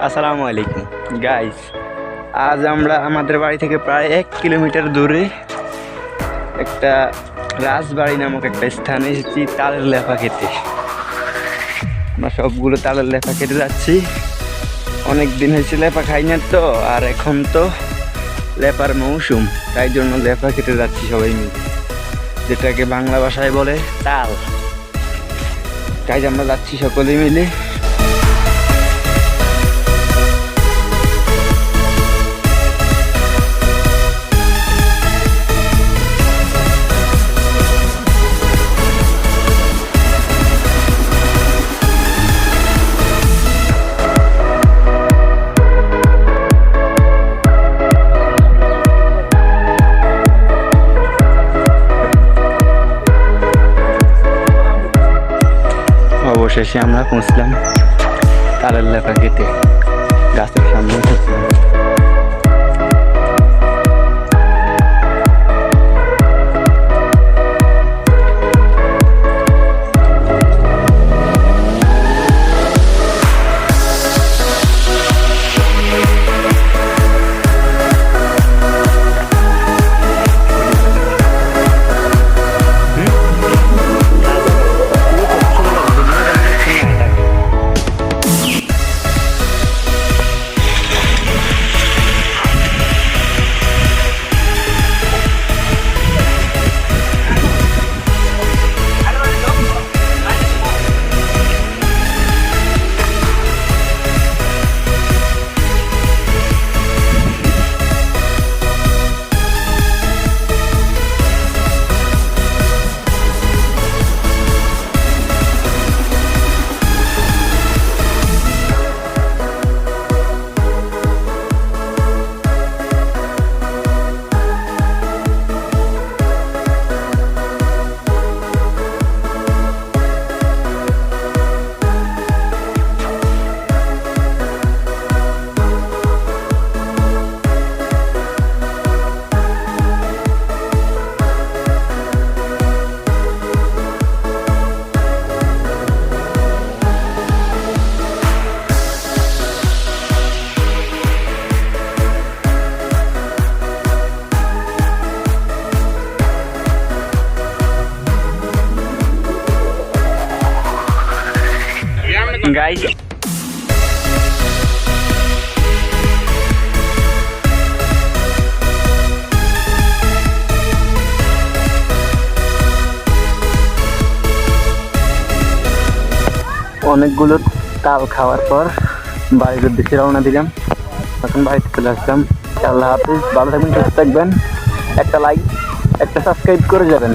আসসালামু আলাইকুম গাইস। আজ আমরা আমাদের বাড়ি থেকে প্রায় 1 কিলোমিটার দূরে একটা রাজবাড়ি নামক একটা স্থানে এসেছি তালের লেফা খেতে। আমরা সবগুলো তালের লেফা খেতে যাচ্ছি। অনেক দিন হয়েছে লেফা খাই না তো, আর এখন তো লেফার মৌসুম, তাই জন্য লেফা খেতে যাচ্ছি সবাই মিলে, যেটাকে বাংলা ভাষায় বলে তাল। তাই আমরা যাচ্ছি সকলে মিলে। অবশেষে আমরা পৌঁছলাম তালের লেফা খেতে। গাছের সামনে উঠেছিলাম। গাইস, অনেকগুলো তাল খাওয়ার পর বাড়ির উদ্দেশ্যে রওনা দিলাম। এখন বাড়িতে চলে আসলাম। আল্লাহ হাফিজ, ভালো থাকবেন, সুস্থ থাকবেন। একটা লাইক, একটা সাবস্ক্রাইব করে যাবেন।